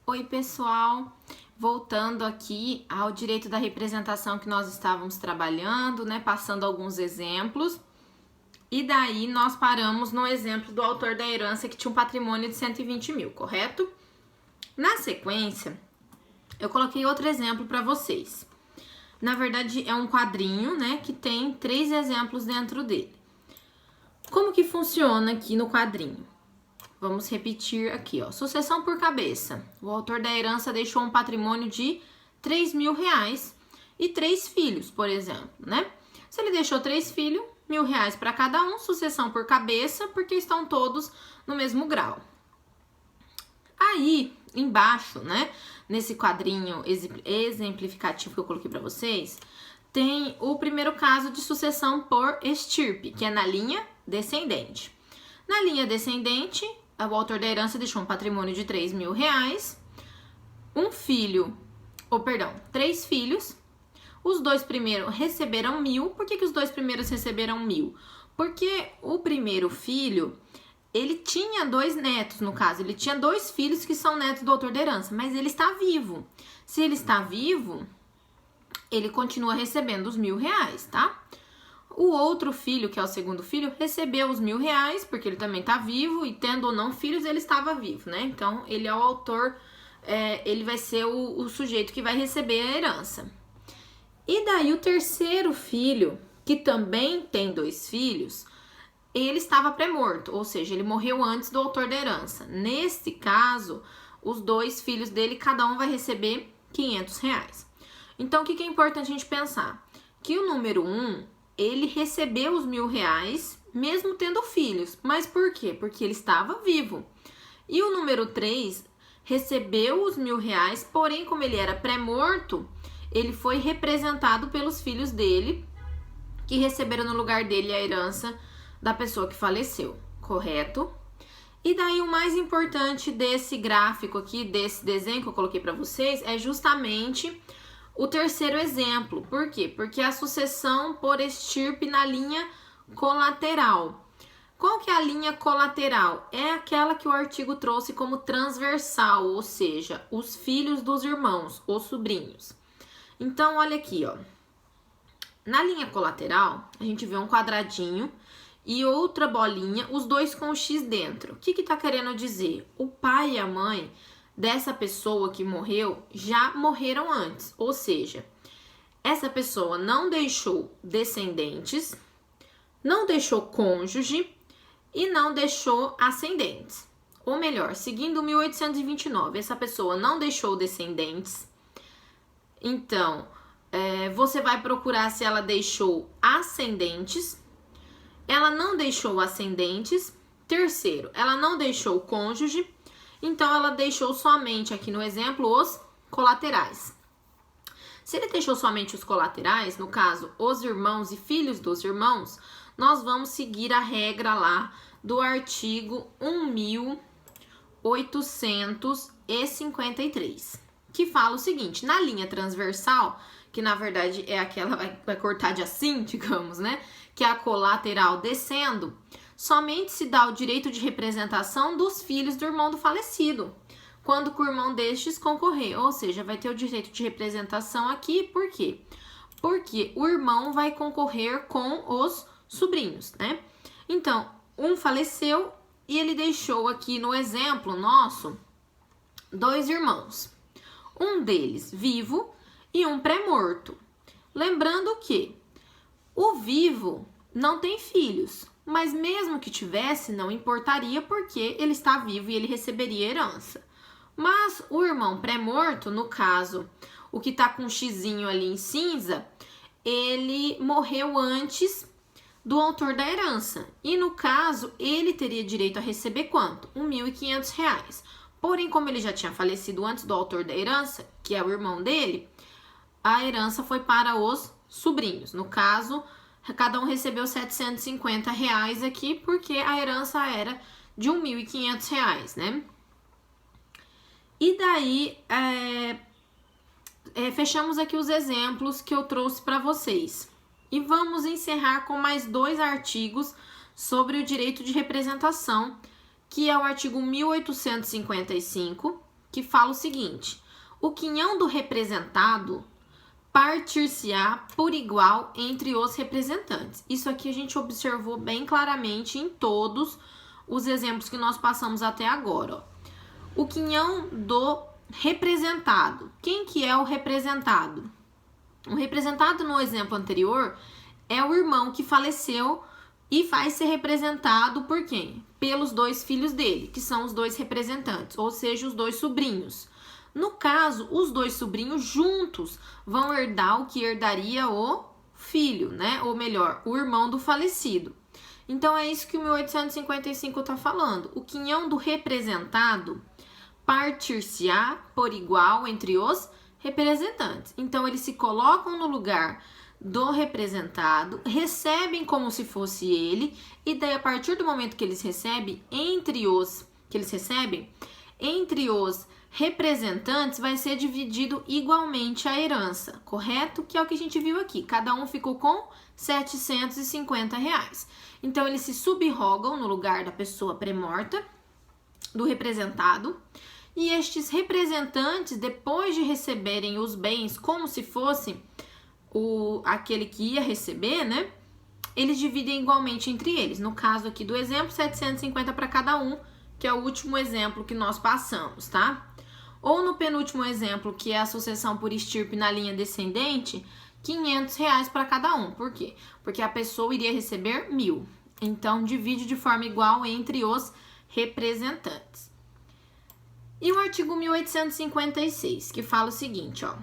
Oi, pessoal! Voltando aqui ao direito da representação que nós estávamos trabalhando, né? Passando alguns exemplos. E daí nós paramos no exemplo do autor da herança que tinha um patrimônio de 120 mil, correto? Na sequência, eu coloquei outro exemplo para vocês. Na verdade, é um quadrinho, né? Que tem 3 exemplos dentro dele. Como que funciona aqui no quadrinho? Vamos repetir aqui, ó. Sucessão por cabeça. O autor da herança deixou um patrimônio de 3 mil reais e 3 filhos, por exemplo, né? Se ele deixou 3 filhos, R$ 1.000 para cada um, sucessão por cabeça, porque estão todos no mesmo grau. Aí, embaixo, né, nesse quadrinho exemplificativo que eu coloquei para vocês, tem o primeiro caso de sucessão por estirpe, que é na linha descendente. Na linha descendente, o autor da herança deixou um patrimônio de 3 mil reais, três filhos. Os 2 primeiros receberam 1.000. Por que os 2 primeiros receberam 1.000? Porque o primeiro filho, ele tinha 2 netos, no caso. Ele tinha 2 filhos que são netos do autor da herança, mas ele está vivo. Se ele está vivo, ele continua recebendo os R$ 1.000, tá? O outro filho, que é o segundo filho, recebeu os R$ 1.000, porque ele também tá vivo, e tendo ou não filhos, ele estava vivo, né? Então, ele é o autor, ele vai ser o sujeito que vai receber a herança. E daí, o terceiro filho, que também tem 2 filhos, ele estava pré-morto, ou seja, ele morreu antes do autor da herança. Nesse caso, os 2 filhos dele, cada um vai receber R$ 500. Então, o que é importante a gente pensar? Que o número 1, ele recebeu os R$ 1.000, mesmo tendo filhos. Mas por quê? Porque ele estava vivo. E o número 3 recebeu os R$ 1.000, porém, como ele era pré-morto, ele foi representado pelos filhos dele, que receberam no lugar dele a herança da pessoa que faleceu, correto? E daí o mais importante desse gráfico aqui, desse desenho que eu coloquei para vocês, é justamente o terceiro exemplo. Por quê? Porque a sucessão por estirpe na linha colateral. Qual que é a linha colateral? É aquela que o artigo trouxe como transversal, ou seja, os filhos dos irmãos, os sobrinhos. Então, olha aqui, ó. Na linha colateral, a gente vê um quadradinho e outra bolinha, os dois com o X dentro. O que tá querendo dizer? O pai e a mãe dessa pessoa que morreu já morreram antes, ou seja, essa pessoa não deixou descendentes, não deixou cônjuge e não deixou ascendentes. Ou melhor, seguindo 1829, essa pessoa não deixou descendentes. Então, você vai procurar se ela deixou ascendentes. Ela não deixou ascendentes. Terceiro, ela não deixou cônjuge. Então, ela deixou somente, aqui no exemplo, os colaterais. Se ele deixou somente os colaterais, no caso, os irmãos e filhos dos irmãos, nós vamos seguir a regra lá do artigo 1853, que fala o seguinte: na linha transversal, que na verdade é aquela que vai cortar de assim, digamos, né? Que é a colateral descendo, somente se dá o direito de representação dos filhos do irmão do falecido, quando o irmão destes concorrer. Ou seja, vai ter o direito de representação aqui, por quê? Porque o irmão vai concorrer com os sobrinhos, né? Então, um faleceu e ele deixou aqui no exemplo nosso 2 irmãos. Um deles vivo e um pré-morto. Lembrando que o vivo não tem filhos, mas mesmo que tivesse, não importaria porque ele está vivo e ele receberia herança. Mas o irmão pré-morto, no caso, o que está com um xizinho ali em cinza, ele morreu antes do autor da herança. E no caso, ele teria direito a receber quanto? R$ 1.500. Porém, como ele já tinha falecido antes do autor da herança, que é o irmão dele, a herança foi para os sobrinhos. No caso, cada um recebeu R$ 750 aqui, porque a herança era de R$ 1.500, né? E daí, fechamos aqui os exemplos que eu trouxe para vocês. E vamos encerrar com mais 2 artigos sobre o direito de representação, que é o artigo 1855, que fala o seguinte: o quinhão do representado partir-se-á por igual entre os representantes. Isso aqui a gente observou bem claramente em todos os exemplos que nós passamos até agora. Ó. O quinhão do representado. Quem que é o representado? O representado no exemplo anterior é o irmão que faleceu e vai ser representado por quem? Pelos dois filhos dele, que são os dois representantes, ou seja, os dois sobrinhos. No caso, os dois sobrinhos juntos vão herdar o que herdaria o filho, né? Ou melhor, o irmão do falecido. Então, é isso que o 1855 está falando. O quinhão do representado partir-se-á por igual entre os representantes. Então, eles se colocam no lugar do representado, recebem como se fosse ele, e daí, a partir do momento que eles recebem, entre os representantes vai ser dividido igualmente a herança, correto? Que é o que a gente viu aqui. Cada um ficou com R$750. Então, eles se subrogam no lugar da pessoa pré-morta, do representado, e estes representantes, depois de receberem os bens como se fosse aquele que ia receber, né? Eles dividem igualmente entre eles. No caso aqui do exemplo, 750 para cada um, que é o último exemplo que nós passamos, tá? Ou no penúltimo exemplo, que é a sucessão por estirpe na linha descendente, R$500 para cada um. Por quê? Porque a pessoa iria receber 1.000. Então, divide de forma igual entre os representantes. E o artigo 1856, que fala o seguinte, ó.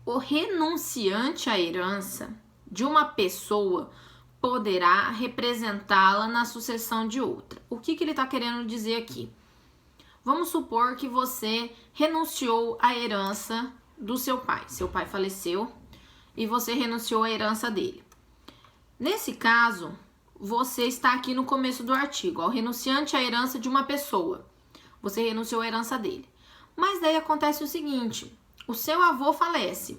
O renunciante à herança de uma pessoa poderá representá-la na sucessão de outra. O que ele está querendo dizer aqui? Vamos supor que você renunciou à herança do seu pai. Seu pai faleceu e você renunciou à herança dele. Nesse caso, você está aqui no começo do artigo. Ó, renunciante à herança de uma pessoa. Você renunciou à herança dele. Mas daí acontece o seguinte. O seu avô falece.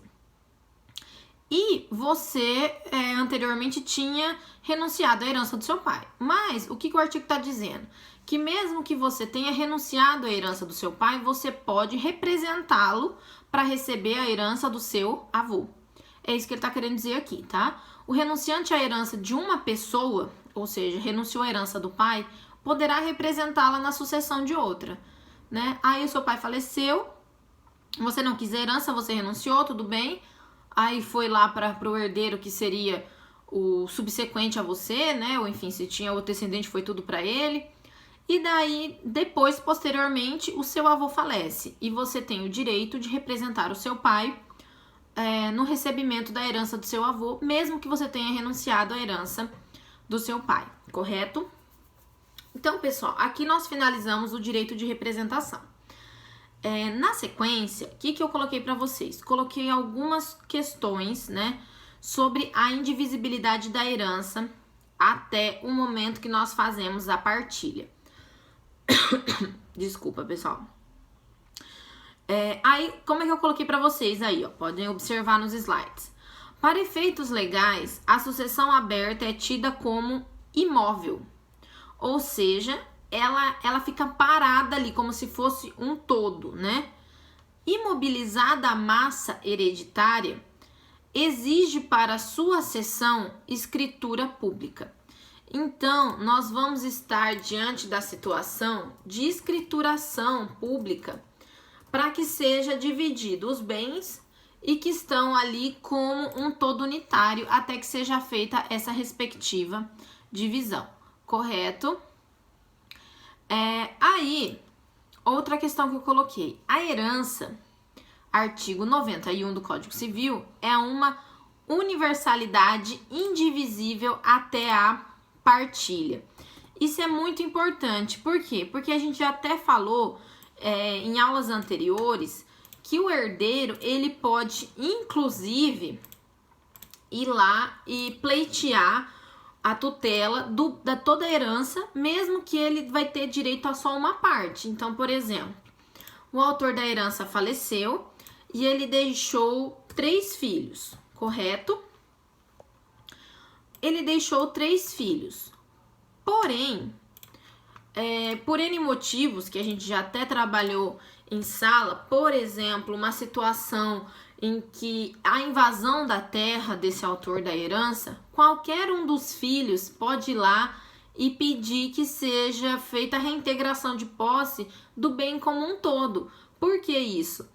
E você anteriormente tinha renunciado à herança do seu pai. Mas o que o artigo está dizendo? Que mesmo que você tenha renunciado à herança do seu pai, você pode representá-lo para receber a herança do seu avô. É isso que ele está querendo dizer aqui, tá? O renunciante à herança de uma pessoa, ou seja, renunciou à herança do pai, poderá representá-la na sucessão de outra, né? Aí o seu pai faleceu, você não quis a herança, você renunciou, tudo bem. Aí foi lá para o herdeiro, que seria o subsequente a você, né? Ou enfim, se tinha outro descendente, foi tudo para ele. E daí, depois, posteriormente, o seu avô falece. E você tem o direito de representar o seu pai no recebimento da herança do seu avô, mesmo que você tenha renunciado à herança do seu pai, correto? Então, pessoal, aqui nós finalizamos o direito de representação. Na sequência, o que eu coloquei para vocês? Coloquei algumas questões, né, sobre a indivisibilidade da herança até o momento que nós fazemos a partilha. Desculpa, pessoal. Aí, como é que eu coloquei para vocês aí, ó? Podem observar nos slides. Para efeitos legais, a sucessão aberta é tida como imóvel, ou seja, ela fica parada ali, como se fosse um todo, né? Imobilizada a massa hereditária, exige para sua cessão escritura pública. Então, nós vamos estar diante da situação de escrituração pública para que seja dividido os bens e que estão ali como um todo unitário até que seja feita essa respectiva divisão, correto? Aí, outra questão que eu coloquei. A herança, artigo 91 do Código Civil, é uma universalidade indivisível até a partilha. Isso é muito importante. Por quê? Porque a gente já até falou em aulas anteriores que o herdeiro, ele pode, inclusive, ir lá e pleitear a tutela da toda a herança, mesmo que ele vai ter direito a só uma parte. Então, por exemplo, o autor da herança faleceu e ele deixou 3 filhos, correto? Ele deixou 3 filhos. Porém, por N motivos que a gente já até trabalhou em sala, por exemplo, uma situação em que a invasão da terra desse autor da herança, qualquer um dos filhos pode ir lá e pedir que seja feita a reintegração de posse do bem como um todo. Por que isso?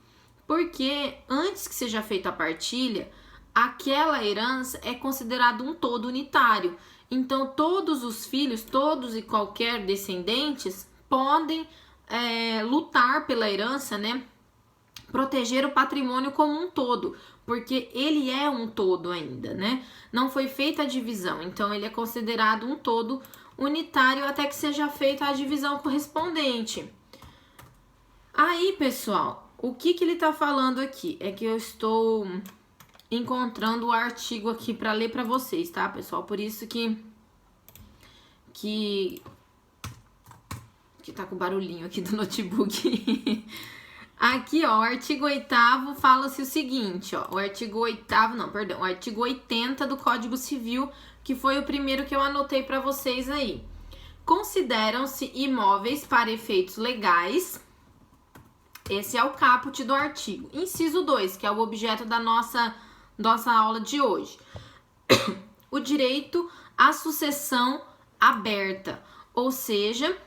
Porque antes que seja feita a partilha, aquela herança é considerado um todo unitário. Então, todos os filhos, todos e qualquer descendentes podem lutar pela herança, né? Proteger o patrimônio como um todo, porque ele é um todo ainda, né? Não foi feita a divisão, então ele é considerado um todo unitário até que seja feita a divisão correspondente. Aí, pessoal, o que ele tá falando aqui? É que eu estou encontrando o artigo aqui para ler para vocês, tá, pessoal? Por isso que tá com barulhinho aqui do notebook. Aqui, ó, o artigo 8º fala-se o seguinte, ó, o artigo 80 do Código Civil, que foi o primeiro que eu anotei para vocês aí. Consideram-se imóveis para efeitos legais. Esse é o caput do artigo. Inciso 2, que é o objeto da nossa aula de hoje. O direito à sucessão aberta, ou seja,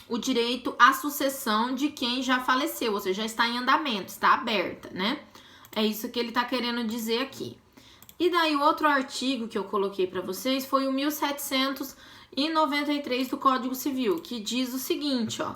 o direito à sucessão de quem já faleceu, ou seja, já está em andamento, está aberta, né? É isso que ele está querendo dizer aqui. E daí o outro artigo que eu coloquei para vocês foi o 1793 do Código Civil, que diz o seguinte, ó.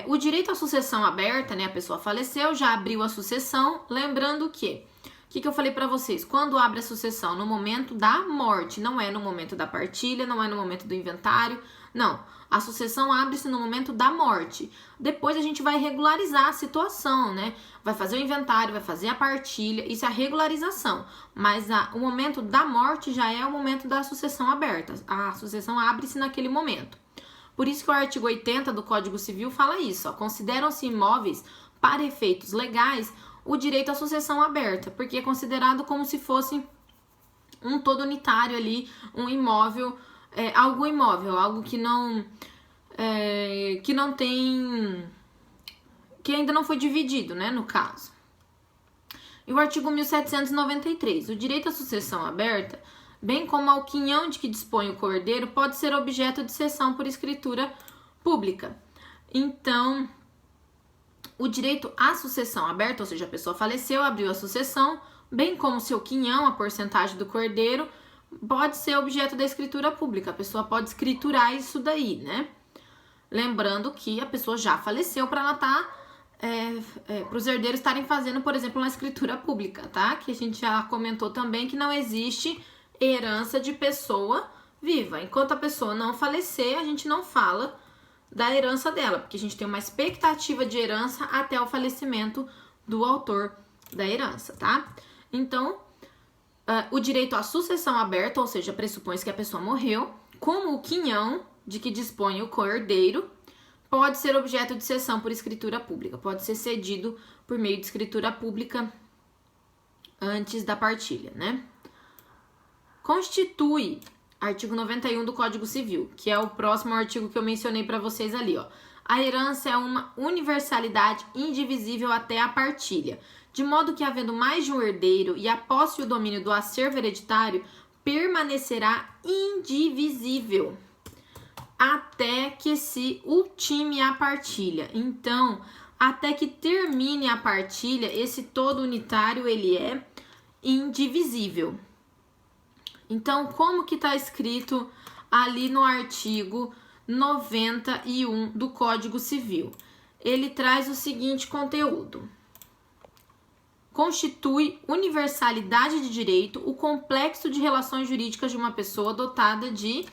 O direito à sucessão aberta, né? A pessoa faleceu, já abriu a sucessão, lembrando que... O que eu falei para vocês? Quando abre a sucessão? No momento da morte, não é no momento da partilha, não é no momento do inventário, não. A sucessão abre-se no momento da morte. Depois a gente vai regularizar a situação, né? Vai fazer o inventário, vai fazer a partilha, isso é a regularização. Mas o momento da morte já é o momento da sucessão aberta. A sucessão abre-se naquele momento. Por isso que o artigo 80 do Código Civil fala isso, ó. Consideram-se imóveis para efeitos legais o direito à sucessão aberta, porque é considerado como se fosse um todo unitário ali, um imóvel, algo imóvel, algo que não tem, que ainda não foi dividido, né, no caso. E o artigo 1793, o direito à sucessão aberta, bem como ao quinhão de que dispõe o cordeiro, pode ser objeto de cessão por escritura pública. Então, o direito à sucessão aberta, ou seja, a pessoa faleceu, abriu a sucessão, bem como seu quinhão, a porcentagem do cordeiro, pode ser objeto da escritura pública. A pessoa pode escriturar isso daí, né? Lembrando que a pessoa já faleceu para ela estar, para os herdeiros estarem fazendo, por exemplo, uma escritura pública, tá? Que a gente já comentou também que não existe herança de pessoa viva. Enquanto a pessoa não falecer, a gente não fala da herança dela, porque a gente tem uma expectativa de herança até o falecimento do autor da herança, tá? Então, o direito à sucessão aberta, ou seja, pressupõe que a pessoa morreu, como o quinhão de que dispõe o coerdeiro, pode ser objeto de cessão por escritura pública, pode ser cedido por meio de escritura pública antes da partilha, né? Constitui artigo 91 do Código Civil, que é o próximo artigo que eu mencionei para vocês ali, ó. A herança é uma universalidade indivisível até a partilha, de modo que, havendo mais de um herdeiro e a posse e o domínio do acervo hereditário, permanecerá indivisível até que se ultime a partilha. Então, até que termine a partilha, esse todo unitário, ele é indivisível. Então, como que está escrito ali no artigo 91 do Código Civil? Ele traz o seguinte conteúdo. Constitui universalidade de direito o complexo de relações jurídicas de uma pessoa dotada de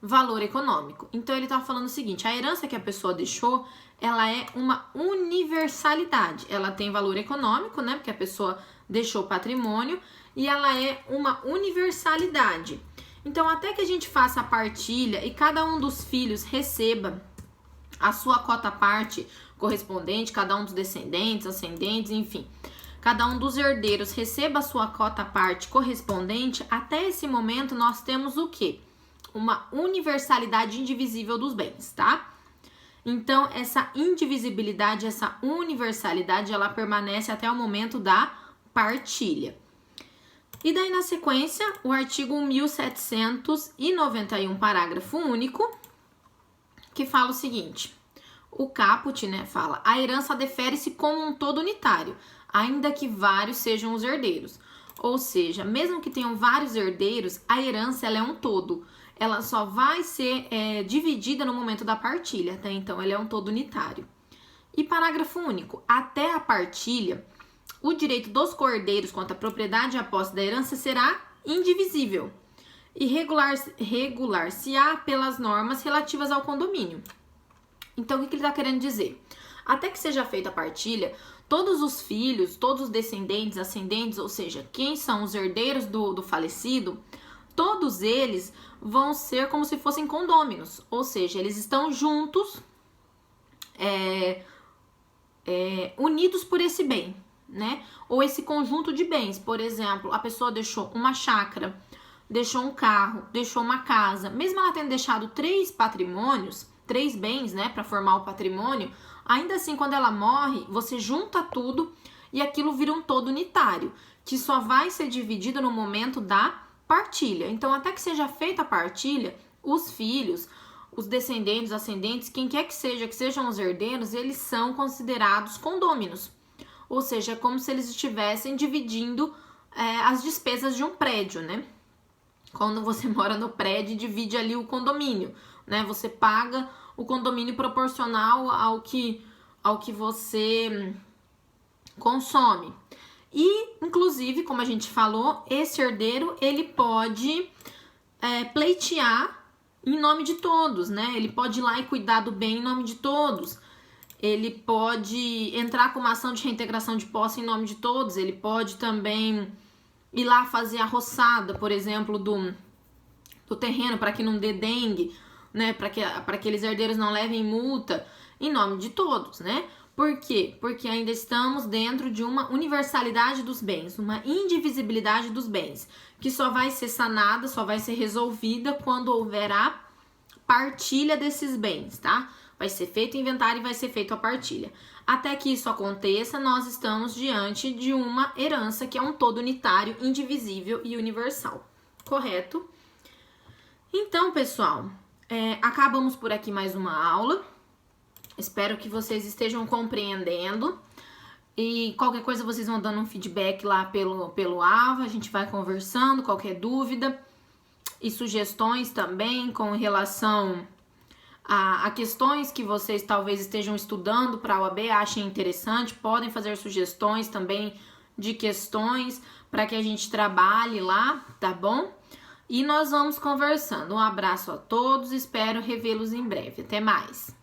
valor econômico. Então, ele está falando o seguinte, a herança que a pessoa deixou, ela é uma universalidade. Ela tem valor econômico, né, porque a pessoa deixou patrimônio, e ela é uma universalidade. Então, até que a gente faça a partilha e cada um dos filhos receba a sua cota-parte correspondente, cada um dos descendentes, ascendentes, enfim, cada um dos herdeiros receba a sua cota-parte correspondente, até esse momento nós temos o quê? uma universalidade indivisível dos bens, tá? Então, essa indivisibilidade, essa universalidade, ela permanece até o momento da partilha. E daí, na sequência, o artigo 1791, parágrafo único, que fala o seguinte: o caput, né, fala: a herança defere-se como um todo unitário, ainda que vários sejam os herdeiros. Ou seja, mesmo que tenham vários herdeiros, a herança ela é um todo. Ela só vai ser dividida no momento da partilha, tá? Então, ela é um todo unitário. E parágrafo único: até a partilha, o direito dos cordeiros quanto à propriedade e a posse da herança será indivisível e regular-se-á pelas normas relativas ao condomínio. Então, o que ele está querendo dizer? Até que seja feita a partilha, todos os filhos, todos os descendentes, ascendentes, ou seja, quem são os herdeiros do falecido, todos eles vão ser como se fossem condôminos, ou seja, eles estão juntos, unidos por esse bem, né? Ou esse conjunto de bens. Por exemplo, a pessoa deixou uma chácara, deixou um carro, deixou uma casa, mesmo ela tendo deixado 3 patrimônios, 3 bens, né, para formar o patrimônio, ainda assim, quando ela morre, você junta tudo e aquilo vira um todo unitário, que só vai ser dividido no momento da partilha. Então, até que seja feita a partilha, os filhos, os descendentes, os ascendentes, quem quer que sejam os herdeiros, eles são considerados condôminos. Ou seja, é como se eles estivessem dividindo as despesas de um prédio, né? Quando você mora no prédio e divide ali o condomínio, né? Você paga o condomínio proporcional ao que você consome. E, inclusive, como a gente falou, esse herdeiro, ele pode pleitear em nome de todos, né? Ele pode ir lá e cuidar do bem em nome de todos. Ele pode entrar com uma ação de reintegração de posse em nome de todos. Ele pode também ir lá fazer a roçada, por exemplo, do terreno, para que não dê dengue, né? Para que aqueles herdeiros não levem multa, em nome de todos, né? Por quê? Porque ainda estamos dentro de uma universalidade dos bens, uma indivisibilidade dos bens, que só vai ser sanada, só vai ser resolvida quando houver a partilha desses bens, tá? Vai ser feito o inventário e vai ser feita a partilha. Até que isso aconteça, nós estamos diante de uma herança que é um todo unitário, indivisível e universal. Correto? Então, pessoal, acabamos por aqui mais uma aula. Espero que vocês estejam compreendendo. E qualquer coisa vocês vão dando um feedback lá pelo AVA. A gente vai conversando, qualquer dúvida. E sugestões também com relação a questões que vocês talvez estejam estudando para a OAB, achem interessante, podem fazer sugestões também de questões para que a gente trabalhe lá, tá bom? E nós vamos conversando. Um abraço a todos, espero revê-los em breve. Até mais!